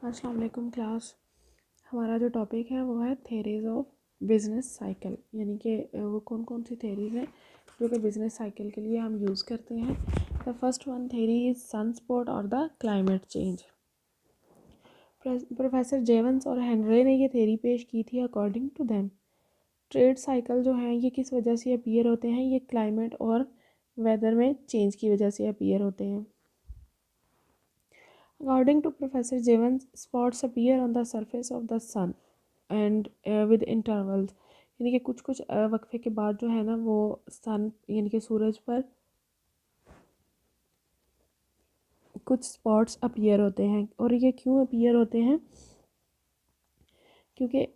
अस्सलाम वालेकुम क्लास। हमारा जो टॉपिक है वो है थेरीज़ ऑफ बिज़नेस साइकिल, यानी कि वो कौन कौन सी थेरीज़ हैं जो कि बिज़नेस साइकिल के लिए हम यूज़ करते हैं। The first one theory is sunspot और the climate change. Professor Jevons और हेनरे ने ये थेरी पेश की थी। According to them trade cycle जो हैं ये किस वजह से अपीयर होते हैं, ये क्लाइमेट और वेदर में चेंज की वजह से अपीयर होते हैं। According to Professor Jevons, spots appear on the surface of the sun and with intervals, यानी कि कुछ कुछ वक्फे के बाद जो है ना वो सन यानी कि सूरज पर कुछ स्पॉट्स अपीयर होते हैं। और ये क्यों अपीयर होते हैं? क्योंकि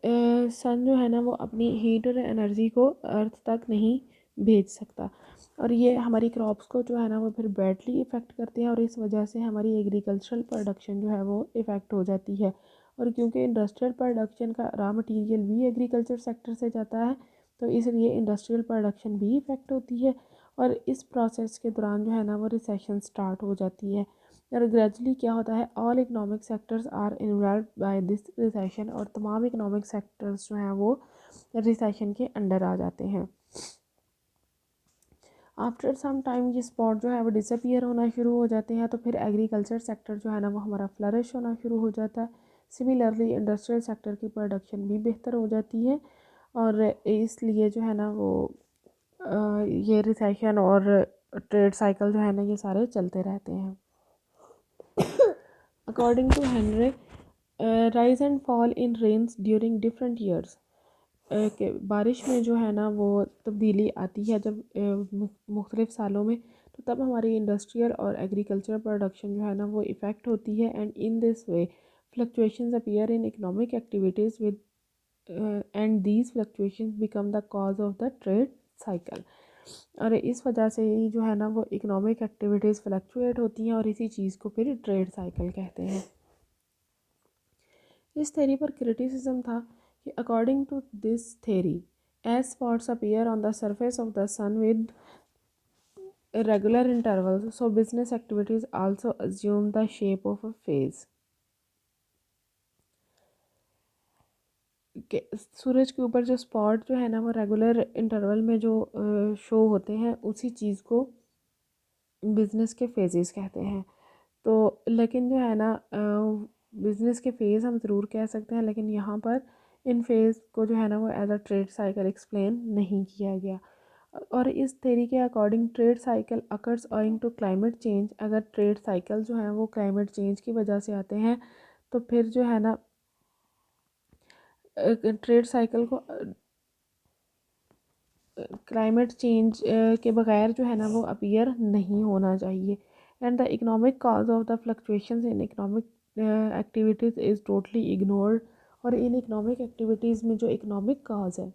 सन जो है ना वो अपनी हीट और एनर्जी को अर्थ तक नहीं भेज सकता, और ये हमारी क्रॉप्स को जो है ना वो फिर बैडली इफ़ेक्ट करते हैं, और इस वजह से हमारी एग्रीकल्चरल प्रोडक्शन जो है वो इफ़ेक्ट हो जाती है। और क्योंकि इंडस्ट्रियल प्रोडक्शन का रॉ मटेरियल भी एग्रीकल्चर सेक्टर से जाता है, तो इसलिए इंडस्ट्रियल प्रोडक्शन भी इफ़ेक्ट होती है, और इस प्रोसेस के दौरान जो है ना वो रिसेशन स्टार्ट हो जाती है। और ग्रेजुअली क्या होता है, all economic sectors are involve by this recession, और तमाम इकोनॉमिक सेक्टर्स जो हैं वो रिसेशन के अंडर आ जाते हैं। आफ्टर सम टाइम ये स्पॉट जो है वो डिसअपियर होना शुरू हो जाते हैं, तो फिर एग्रीकल्चर सेक्टर जो है ना वो हमारा फ्लरिश होना शुरू हो जाता है। सिमिलरली इंडस्ट्रियल सेक्टर की प्रोडक्शन भी बेहतर हो जाती है, और इसलिए जो है ना वो ये रिसेशन और ट्रेड साइकिल जो है ना ये सारे चलते रहते हैं। According to Henry, rise and fall in rains during different years, कि बारिश में जो है ना वो तब्दीली आती है जब मुख्तलिफ सालों में, तो तब हमारी इंडस्ट्रियल और एग्रीकल्चर प्रोडक्शन जो है ना वो इफ़ेक्ट होती है। And in this way fluctuations appear in economic activities with and these fluctuations become the cause of the trade cycle. और इस वजह से ही जो है ना वो इकोनॉमिक एक्टिविटीज़ फ्लक्चुएट होती हैं, और इसी चीज़ को फिर ट्रेड साइकिल कहते हैं। इस थेरी पर क्रिटिसिज्म था कि according to this theory as spots appear on the surface of the sun with irregular intervals, so business activities also assume the shape of a phase. कि सूरज के ऊपर जो स्पॉट जो है ना वो रेगुलर इंटरवल में जो शो होते हैं, उसी चीज़ को बिज़नेस के फेजेस कहते हैं। तो लेकिन जो है ना बिज़नेस के फ़ेज़ हम ज़रूर कह सकते हैं, लेकिन यहाँ पर इन फेज़ को जो है ना वो as a trade cycle explain नहीं किया गया। और इस थेरी के according trade cycle occurs owing to climate change, अगर ट्रेड साइकिल जो हैं वो क्लाइमेट चेंज की वजह से आते हैं, तो फिर जो है ना ट्रेड साइकिल को क्लाइमेट चेंज के बगैर जो है ना वो अपीयर नहीं होना चाहिए। And the economic cause of the fluctuations in economic activities is totally ignored, और इन इकोनॉमिक एक्टिविटीज़ में जो इकोनॉमिक कॉज है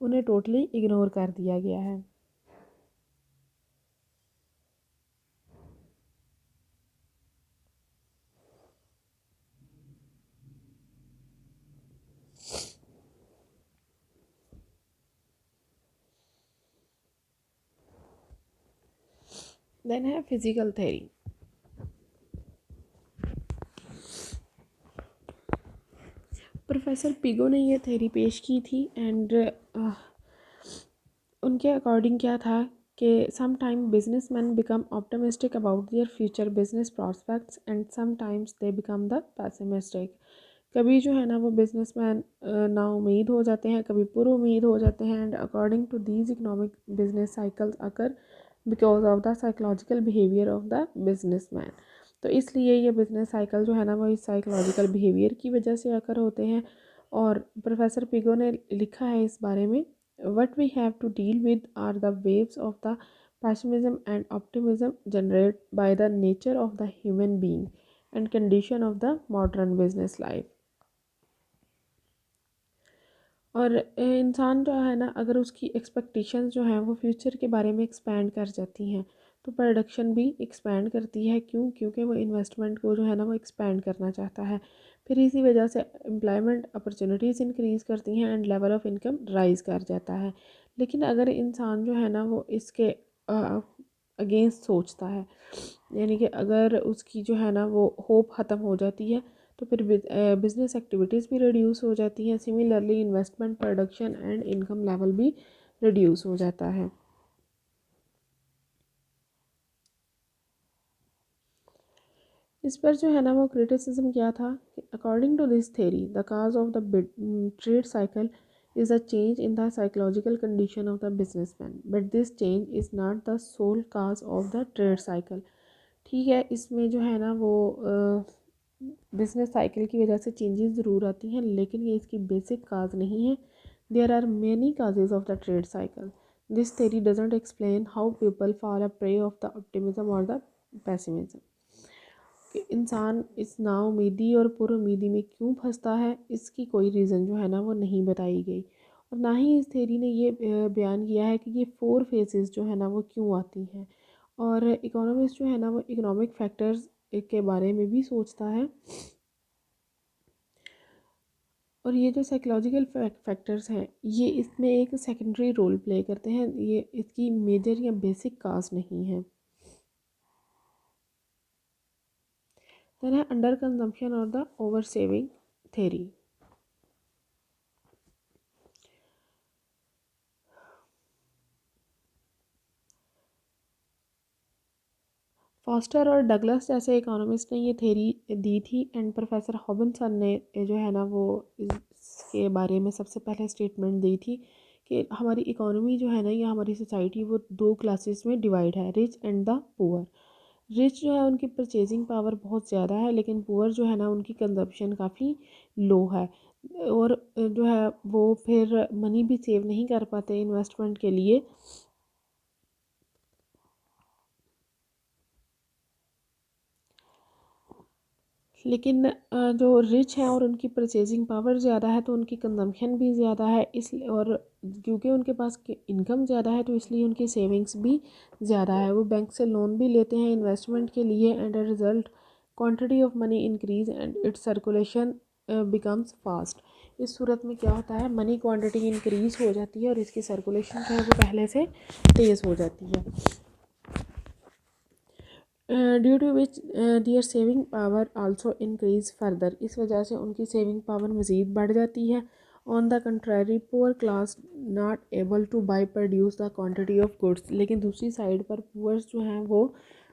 उन्हें टोटली इग्नोर कर दिया गया है। देन है फिजिकल थेरी। प्रोफेसर पिगो ने ये थेरी पेश की थी, एंड उनके अकॉर्डिंग क्या था कि some time business man become optimistic about their future business prospects and some times they become the pessimistic. कभी जो है ना वो बिजनेस मैन ना उम्मीद हो जाते हैं, कभी पुर उम्मीद हो जाते हैं। And according to these economic business cycles occur because of the psychological behaviour of the business man. तो इसलिए ये बिजनेस साइकिल जो है ना वो इस साइकोलॉजिकल बिहेवियर की वजह से आकर होते हैं। और प्रोफेसर पिगो ने लिखा है इस बारे में, what we have to deal with are the waves of the pessimism and optimism generated by the nature of the human being and condition of the modern business life। और इंसान जो है ना अगर उसकी एक्सपेक्टेशंस जो हैं वो फ्यूचर के बारे में एक्सपैंड कर जाती हैं, तो प्रोडक्शन भी एक्सपैंड करती है। क्यों? क्योंकि वो इन्वेस्टमेंट को जो है ना वो एक्सपैंड करना चाहता है। फिर इसी वजह से एम्प्लॉयमेंट अपॉर्चुनिटीज़ इंक्रीज़ करती हैं and level of income rise कर जाता है। लेकिन अगर इंसान जो है ना वो इसके अगेंस्ट सोचता है। यानी कि अगर उसकी जो है ना वो होप ख़त्म हो जाती है तो फिर बिजनेस एक्टिविटीज़ भी रिड्यूस हो जाती हैं। Similarly investment, production and income level भी रिड्यूस हो जाता है। इस पर जो है ना वो क्रिटिसिज्म क्या था कि according to this theory the cause of the trade cycle is a change in the psychological condition of the businessman, but this change is not the sole cause of the trade cycle. ठीक है, इसमें जो है ना वो business cycle की वजह से चेंजेस ज़रूर आती हैं, लेकिन ये इसकी बेसिक काज नहीं है। There are many causes of the trade cycle. This theory doesn't explain how people fall a prey of the optimism और द पेसिमिज्म। कि इंसान इस नाउमीदी और पुरुमीदी में क्यों फंसता है, इसकी कोई रीज़न जो है ना वो नहीं बताई गई। और ना ही इस थेरी ने ये बयान किया है कि ये 4 फेजेस जो है ना वो क्यों आती हैं। और इकोनॉमिस्ट जो है ना वो इकोनॉमिक फैक्टर्स के बारे में भी सोचता है। और ये जो साइकोलॉजिकल फैक्टर्स हैं ये इसमें एक सेकेंडरी रोल प्ले करते हैं, ये इसकी मेजर या बेसिक काज नहीं है। देन है अंडर कंजम्पशन और the over saving theory. Foster और डगलस जैसे इकोनॉमिस्ट ने ये थेरी दी थी, एंड प्रोफेसर हॉबिन्सन ने जो है ना वो इसके बारे में सबसे पहले स्टेटमेंट दी थी कि हमारी इकोनॉमी जो है ना या हमारी सोसाइटी वो 2 क्लासेस में डिवाइड है, rich and the poor. Rich जो है उनकी परचेजिंग पावर बहुत ज़्यादा है, लेकिन पुअर जो है ना उनकी कंजप्शन काफ़ी लो है। और जो है वो फिर मनी भी सेव नहीं कर पाते इन्वेस्टमेंट के लिए। लेकिन जो रिच हैं और उनकी परचेजिंग पावर ज़्यादा है तो उनकी कंजम्पशन भी ज़्यादा है, इसलिए और क्योंकि उनके पास इनकम ज़्यादा है तो इसलिए उनकी सेविंग्स भी ज़्यादा है। वो बैंक से लोन भी लेते हैं इन्वेस्टमेंट के लिए, and a result quantity of money increase and it's circulation becomes fast. इस सूरत में क्या होता है, मनी क्वांटिटी इंक्रीज हो जाती है और इसकी सर्कुलेशन जो है वो पहले से तेज़ हो जाती है। Due to which their saving power also increase further. इस वजह से उनकी सेविंग पावर मज़ीद बढ़ जाती है। On the contrary poor class not able two by produce the quantity of goods. लेकिन दूसरी साइड पर पुअर्स जो हैं वो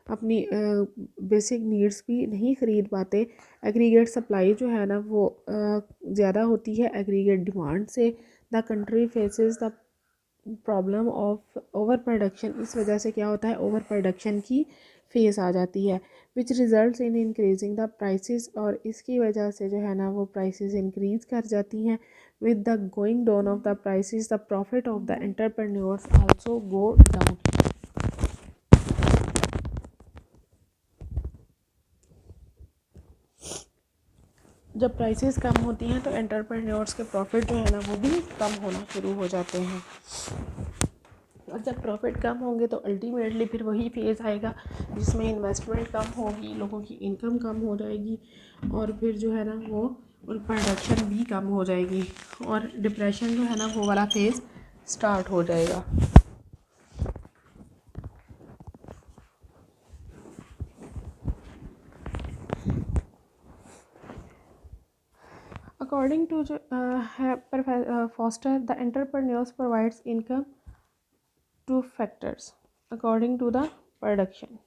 अपनी बेसिक नीड्स भी नहीं ख़रीद पाते। एग्रीगेट सप्लाई जो है ना वो ज़्यादा होती है एग्रीगेट डिमांड से। The country faces the problem of over production. इस वजह से क्या होता है, ओवर प्रोडक्शन की फेस आ जाती है, which results in increasing the prices. और इसकी वजह से जो है ना वो प्राइसेस इंक्रीज कर जाती हैं। With the going down of the prices the profit of the entrepreneurs also go down. जब प्राइसेस कम होती हैं तो एंटरप्रेन्योर्स के प्रॉफिट जो है ना वो भी कम होना शुरू हो जाते हैं। और जब प्रॉफिट कम होंगे तो अल्टीमेटली फिर वही फेज़ आएगा जिसमें इन्वेस्टमेंट कम होगी, लोगों की इनकम कम हो जाएगी, और फिर जो है ना वो और प्रोडक्शन भी कम हो जाएगी, और डिप्रेशन जो है ना वो वाला फेज़ स्टार्ट हो जाएगा। According to Foster, the entrepreneurs provides income to factors according to the production.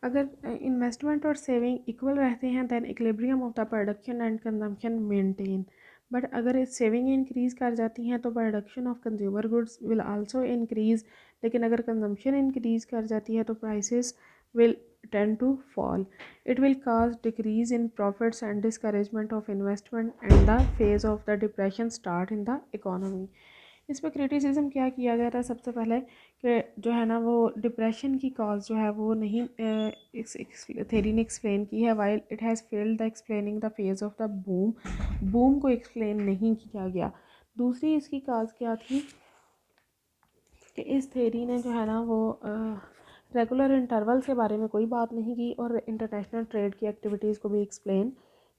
अगर इन्वेस्टमेंट और सेविंग इक्वल रहते हैं then equilibrium of the production and consumption maintain. But अगर सेविंग इंक्रीज़ कर जाती हैं तो production of consumer goods will also increase. लेकिन अगर कंजम्पशन इंक्रीज़ कर जाती है तो prices will tend to fall. It will cause decrease in profits and discouragement of investment, and the phase of the depression start in the economy. इस पर criticism क्या किया गया था सबसे पहले कि जो है ना वो डिप्रेशन की कॉज जो है वो नहीं इस थेरी ने एक्सप्लेन की है, while it has failed the explaining the phase of the boom, boom को एक्सप्लेन नहीं किया गया। दूसरी इसकी कॉज क्या थी कि इस थेरी ने जो है ना वो रेगुलर इंटरवल्स के बारे में कोई बात नहीं की और इंटरनेशनल ट्रेड की एक्टिविटीज़ को भी एक्सप्लेन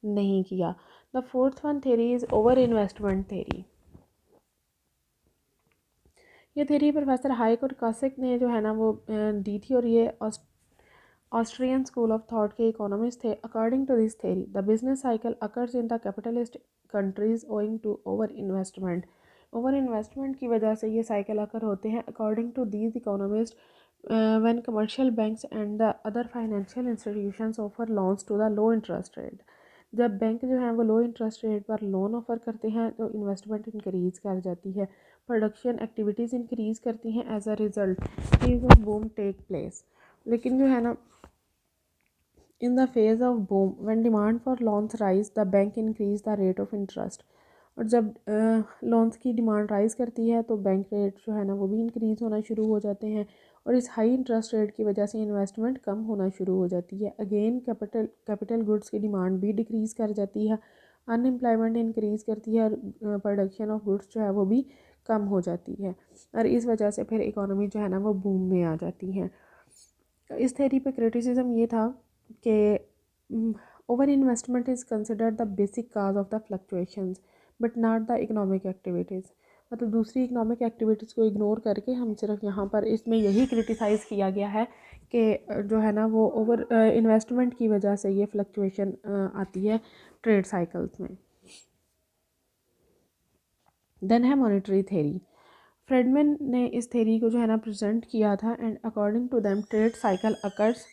नहीं किया। The fourth one theory is over investment theory. ये थेरी प्रोफेसर हाइक और कासिक ने जो है ना वो दी थी और ये ऑस्ट्रियन स्कूल ऑफ थॉट के इकोनॉमिस्ट थे। According to this theory the business cycle occurs in the capitalist countries owing to over investment. Over investment की वजह से ये साइकिल अकर होते हैं। According to these economist when commercial banks and the other financial institutions offer loans to the low interest rate, जब bank जो है वो लो इंटरेस्ट रेट पर लोन ऑफ़र करते हैं तो इन्वेस्टमेंट इंक्रीज़ कर जाती है, प्रोडक्शन एक्टिविटीज़ इंक्रीज़ करती हैं। As a result phase of boom take place. लेकिन जो है ना in the phase of boom when demand for loans rise the bank increase the rate of interest. और जब लोन्स की डिमांड राइज करती है तो बैंक रेट जो है ना वो भी इंक्रीज़ होना शुरू हो जाते हैं और इस हाई इंटरेस्ट रेट की वजह से इन्वेस्टमेंट कम होना शुरू हो जाती है। अगेन कैपिटल गुड्स की डिमांड भी डिक्रीज़ कर जाती है, अनएम्प्लॉयमेंट इंक्रीज़ करती है और प्रोडक्शन ऑफ गुड्स जो है वो भी कम हो जाती है और इस वजह से फिर इकोनॉमी जो है ना वो बूम में आ जाती है। इस थेरी पे क्रिटिसिज्म ये था कि over investment is considered the basic cause of the fluctuations but not the economic activities. मतलब दूसरी इकोनॉमिक एक्टिविटीज़ को इग्नोर करके हम सिर्फ यहाँ पर इसमें यही क्रिटिसाइज़ किया गया है कि जो है ना वो ओवर इन्वेस्टमेंट की वजह से ये फ्लक्चुएशन आती है ट्रेड साइकिल्स में। देन है मॉनेटरी थेरी। फ्रेडमैन ने इस थेरी को जो है ना प्रेजेंट किया था and according to them trade cycle occurs.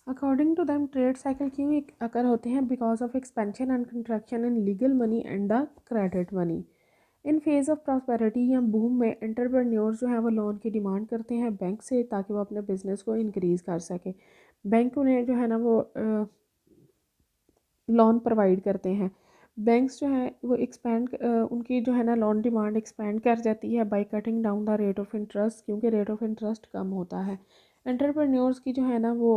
According to them trade cycle क्यों अकर होते हैं? Because of expansion and contraction in legal money and the credit money. In phase of prosperity या बूम में entrepreneurs जो है वो loan की demand करते हैं बैंक से ताकि वो अपने बिजनेस को इंक्रीज़ कर सके। बैंक उन्हें जो है ना वो लोन प्रोवाइड करते हैं। बैंक्स जो है वो एक्सपेंड उनकी जो है ना लोन डिमांड एक्सपेंड कर जाती है by cutting down the rate of interest, क्योंकि रेट ऑफ इंटरेस्ट कम होता है। एंटरप्रेन्योर्स की जो है ना वो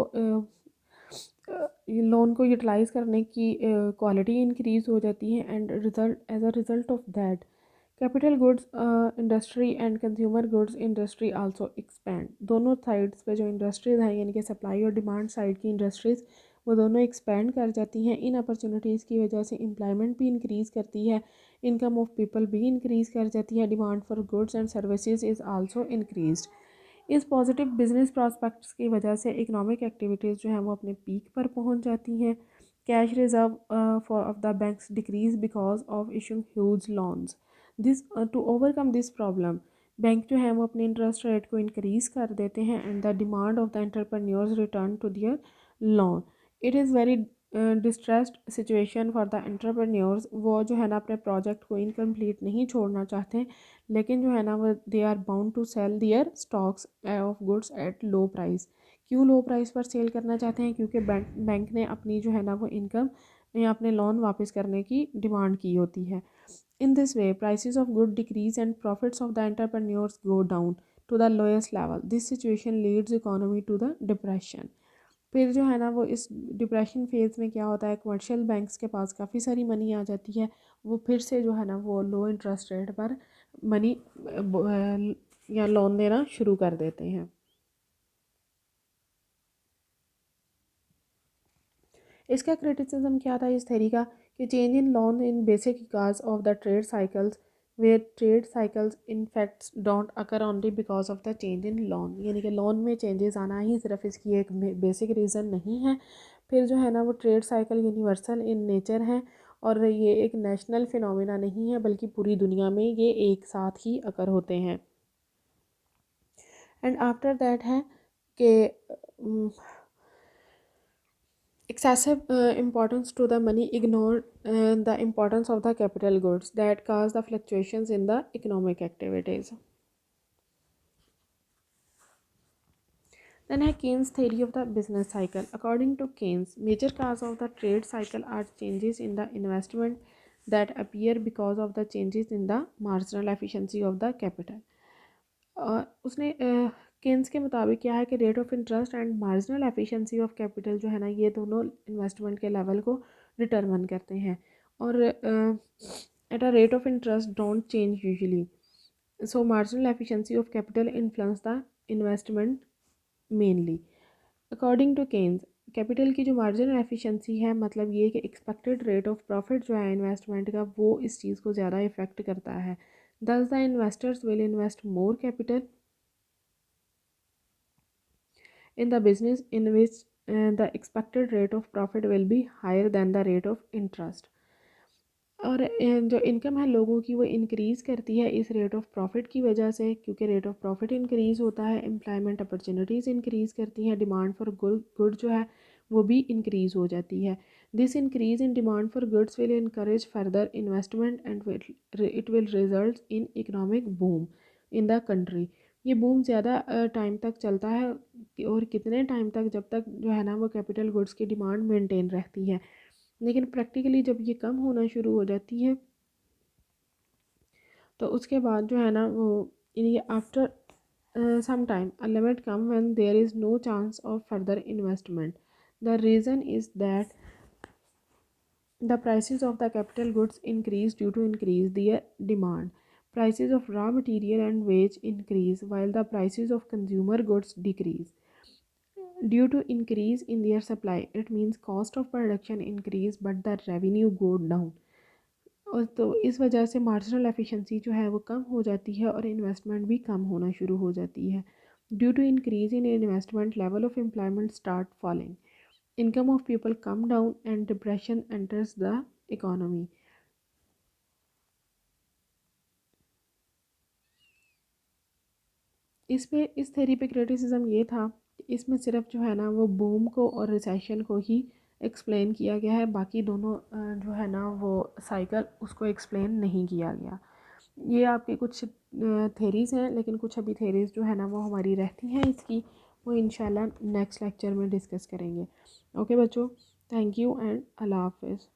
लोन को यूटिलाइज़ करने की क्वालिटी इंक्रीज़ हो जाती है and result as a result of that capital goods industry and consumer goods industry also expand. दोनों साइड्स पे जो इंडस्ट्रीज़ हैं यानी कि सप्लाई और डिमांड साइड की इंडस्ट्रीज़ वो दोनों एक्सपैंड कर जाती हैं। इन अपॉर्चुनिटीज़ की वजह से एम्प्लॉयमेंट भी इंक्रीज़ करती है, इनकम ऑफ पीपल भी इंक्रीज़ कर जाती है, demand for goods and services is also increased. इस पॉजिटिव बिजनेस प्रॉस्पेक्ट्स की वजह से इकोनॉमिक एक्टिविटीज़ जो हैं वो अपने पीक पर पहुंच जाती हैं। Cash reserve for of the banks decrease because of issuing huge loans. This to overcome this problem bank जो है वो अपने इंटरेस्ट रेट को इंक्रीज़ कर देते हैं and the demand of the entrepreneurs return to their loan. It is very distressed situation for the entrepreneurs. वो जो है ना अपने प्रोजेक्ट को इनकम्प्लीट नहीं छोड़ना चाहते, लेकिन जो है ना वो they are bound to sell their stocks of goods at low price. क्यों लो प्राइस पर सेल करना चाहते हैं? क्योंकि बैंक ने अपनी जो है ना वो इनकम या अपने लोन वापस करने की डिमांड की होती है। In this way prices of good decrease and profits of the entrepreneurs go down to the lowest level. This situation leads economy to the depression. फिर जो है ना वो इस डिप्रेशन फेज़ में क्या होता है, कमर्शियल बैंक्स के पास काफ़ी सारी मनी आ जाती है, वो फिर से जो है ना वो लो इंटरेस्ट रेट पर मनी या लोन देना शुरू कर देते हैं। इसका क्रिटिसिज्म क्या था इस थेरी का कि change in loan in basic cause of the trade cycles where trade cycles in facts don't occur only because of the change in loan. यानी कि लोन में चेंजेस आना ही सिर्फ इसकी एक बेसिक रीज़न नहीं है। फिर जो है ना वो trade cycle universal in nature है और ये एक नेशनल फिनोमिना नहीं है बल्कि पूरी दुनिया में ये एक साथ ही अकर होते हैं। एंड आफ्टर दैट है कि excessive importance to the money ignore the importance of the capital goods that cause the fluctuations in the economic activities. Then Keynes theory of the business cycle. According to Keynes, major cause of the trade cycle are changes in the investment that appear because of the changes in the marginal efficiency of the capital. उसने Keynes के मुताबिक क्या है कि rate of interest and marginal efficiency of capital जो है ना, ये दोनों इन्वेस्टमेंट के लेवल को डिटरमिन करते हैं, और at a rate of interest don't change usually, so marginal efficiency of capital influence the investment mainly. According to Keynes, capital की जो मार्जिनल एफिशिएंसी है, मतलब ये कि एक्सपेक्टेड रेट ऑफ प्रॉफिट जो है इन्वेस्टमेंट का, वो इस चीज़ को ज़्यादा इफेक्ट करता है। दस the investors will invest more capital in the business in which the expected rate of profit will be higher than the rate of interest। और जो इनकम है लोगों की वो इंक्रीज़ करती है इस रेट ऑफ प्रॉफिट की वजह से, क्योंकि रेट ऑफ प्रॉफिट इंक्रीज़ होता है, एम्प्लॉयमेंट अपॉर्चुनिटीज़ इंक्रीज़ करती हैं, डिमांड फॉर गुड जो है वो भी इंक्रीज़ हो जाती है। This increase in demand for goods will encourage further investment and it will result in economic boom in the country. ये बूम ज़्यादा टाइम तक चलता है, और कितने टाइम तक, जब तक जो है ना वो कैपिटल गुड्स की डिमांड मेंटेन रहती है। लेकिन प्रैक्टिकली जब ये कम होना शुरू हो जाती है तो उसके बाद जो है ना वो ये after some time a limit come when there is no chance of further investment. The reason is that the prices of the capital goods increase due to increase their demand. Prices of raw material and wage increase while the prices of consumer goods decrease. Due to increase in their supply, it means cost of production increase but the revenue go down। और तो इस वजह से marginal efficiency जो है वो कम हो जाती है और इन्वेस्टमेंट भी कम होना शुरू हो जाती है। Due to increase in investment level of employment start falling, income of people come down and depression enters the economy. इस थेरी पे क्रिटिसिज्म ये था कि इसमें सिर्फ जो है ना वो बूम को और रिसेशन को ही एक्सप्लेन किया गया है, बाकी दोनों जो है ना वो साइकिल उसको एक्सप्लेन नहीं किया गया। ये आपके कुछ थेरीज़ हैं, लेकिन कुछ अभी थेरीज़ जो है ना वो हमारी रहती हैं इसकी, वो इंशाल्लाह नेक्स्ट लेक्चर में डिस्कस करेंगे। ओके बच्चों, थैंक यू एंड अल्लाह हाफिज़।